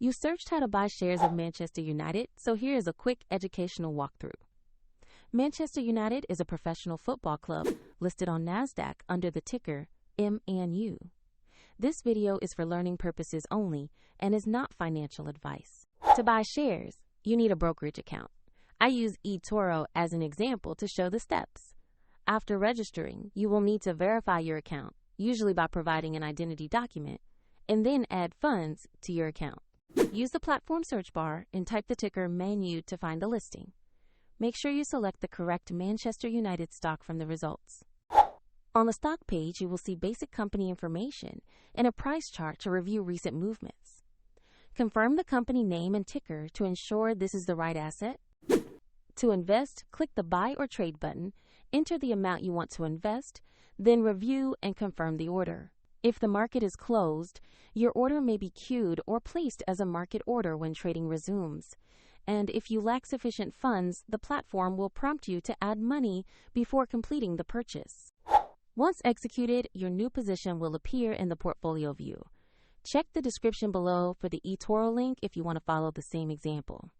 You searched how to buy shares of Manchester United, so here is a quick educational walkthrough. Manchester United is a professional football club listed on NASDAQ under the ticker MANU. This video is for learning purposes only and is not financial advice. To buy shares, you need a brokerage account. I use eToro as an example to show the steps. After registering, you will need to verify your account, usually by providing an identity document, and then add funds to your account. Use the platform search bar and type the ticker MANU to find the listing. Make sure you select the correct Manchester United stock from the results. On the stock page, you will see basic company information and a price chart to review recent movements. Confirm the company name and ticker to ensure this is the right asset. To invest, click the Buy or Trade button, enter the amount you want to invest, then review and confirm the order. If the market is closed, your order may be queued or placed as a market order when trading resumes. And if you lack sufficient funds, the platform will prompt you to add money before completing the purchase. Once executed, your new position will appear in the portfolio view. Check the description below for the eToro link if you want to follow the same example.